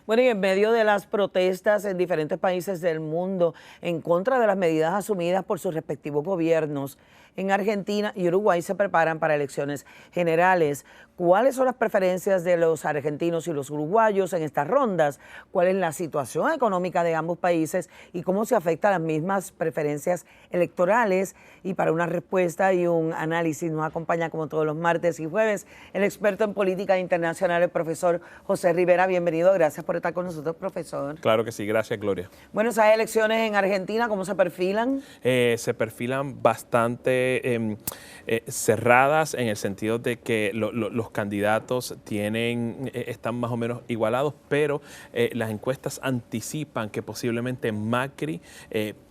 Bueno, y en medio de las protestas en diferentes países del mundo en contra de las medidas asumidas por sus respectivos gobiernos, en Argentina y Uruguay se preparan para elecciones generales. ¿Cuáles son las preferencias de los argentinos y los uruguayos en estas rondas? ¿Cuál es la situación económica de ambos países y cómo se afectan las mismas preferencias electorales? Y para una respuesta y un análisis nos acompaña como todos los martes y jueves el experto en política internacional, el profesor José Rivera. Bienvenido, gracias por estar con nosotros, profesor. Claro que sí, gracias, Gloria. Bueno, esas elecciones en Argentina, ¿cómo se perfilan? Se perfilan bastante cerradas en el sentido de que los candidatos están más o menos igualados, pero las encuestas anticipan que posiblemente Macri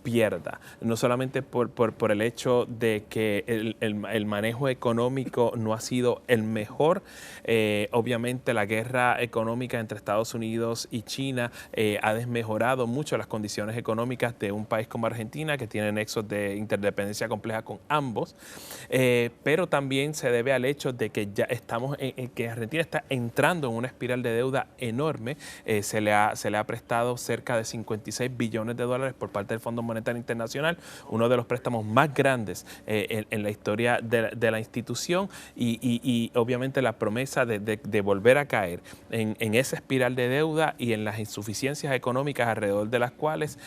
pierda, no solamente por el hecho de que el manejo económico no ha sido el mejor. Obviamente la guerra económica entre Estados Unidos y China ha desmejorado mucho las condiciones económicas de un país como Argentina, que tiene nexos de interdependencia compleja con ambos, pero también se debe al hecho de que ya que Argentina está entrando en una espiral de deuda enorme. Se le ha prestado cerca de 56 billones de dólares por parte del Fondo Monetario Internacional, uno de los préstamos más grandes en la historia de la institución, y obviamente la promesa de volver a caer en esa espiral de deuda y en las insuficiencias económicas alrededor de las cuales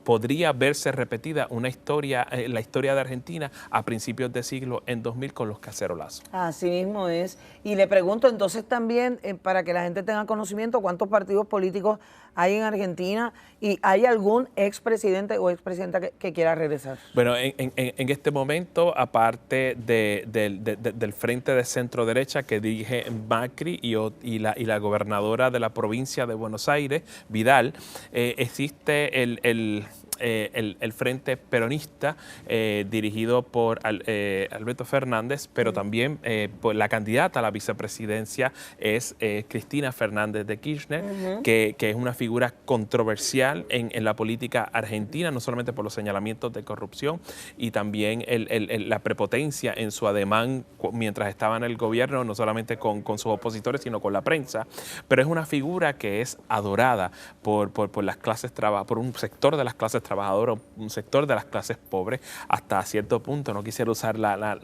podría verse repetida la historia de Argentina a principios de siglo en 2000 con los cacerolazos. Así mismo es. Y le pregunto entonces también, para que la gente tenga conocimiento, ¿cuántos partidos políticos hay en Argentina? ¿Y hay algún expresidente o expresidenta que quiera regresar? Bueno, en este momento, aparte del frente de centro derecha que dirige Macri y la gobernadora de la provincia de Buenos Aires, Vidal, existe el frente peronista dirigido por Alberto Fernández, pero también la candidata a la vicepresidencia es Cristina Fernández de Kirchner, que es una figura controversial en la política argentina, no solamente por los señalamientos de corrupción y también la prepotencia en su ademán mientras estaba en el gobierno, no solamente con sus opositores, sino con la prensa, pero es una figura que es adorada por las clases por un sector de las clases trabajadoras, un sector de las clases pobres, hasta cierto punto. No quisiera usar la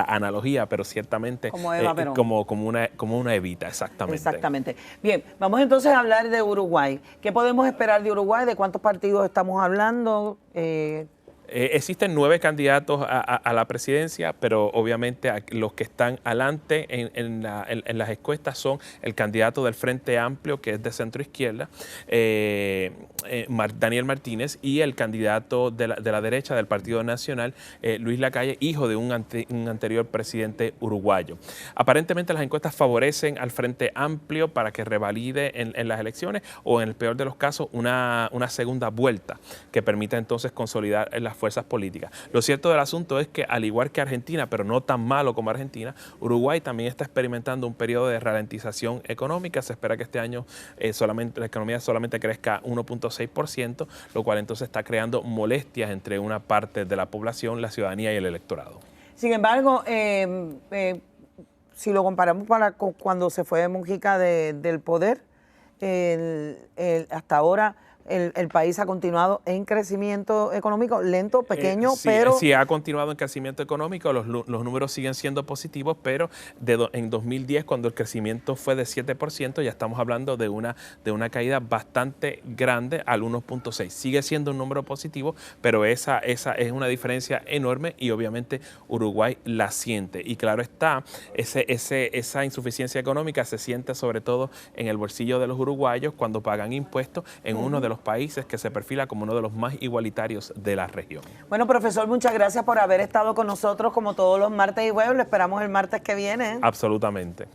analogía, pero ciertamente como Eva Perón. como una Evita, exactamente. Exactamente. Bien, vamos entonces a hablar de Uruguay. ¿Qué podemos esperar de Uruguay? ¿De cuántos partidos estamos hablando? Existen 9 candidatos a la presidencia, pero obviamente los que están adelante en las encuestas son el candidato del Frente Amplio, que es de centro izquierda, Daniel Martínez, y el candidato de la derecha del Partido Nacional, Luis Lacalle, hijo de un anterior presidente uruguayo. Aparentemente las encuestas favorecen al Frente Amplio para que revalide en las elecciones, o en el peor de los casos una segunda vuelta que permita entonces consolidar las fuerzas políticas. Lo cierto del asunto es que, al igual que Argentina, pero no tan malo como Argentina, Uruguay también está experimentando un periodo de ralentización económica. Se espera que este año la economía solamente crezca 1.6%, lo cual entonces está creando molestias entre una parte de la población, la ciudadanía y el electorado. Sin embargo, si lo comparamos con cuando se fue Mujica del poder, hasta ahora el país ha continuado en crecimiento económico, lento, pequeño, sí, pero... Sí, ha continuado en crecimiento económico, los números siguen siendo positivos, pero en 2010, cuando el crecimiento fue de 7%, ya estamos hablando de una caída bastante grande al 1.6%. Sigue siendo un número positivo, pero esa es una diferencia enorme, y obviamente Uruguay la siente. Y claro está, esa insuficiencia económica se siente sobre todo en el bolsillo de los uruguayos cuando pagan impuestos en uno de los países que se perfila como uno de los más igualitarios de la región. Bueno, profesor, muchas gracias por haber estado con nosotros como todos los martes y jueves. Lo esperamos el martes que viene. Absolutamente.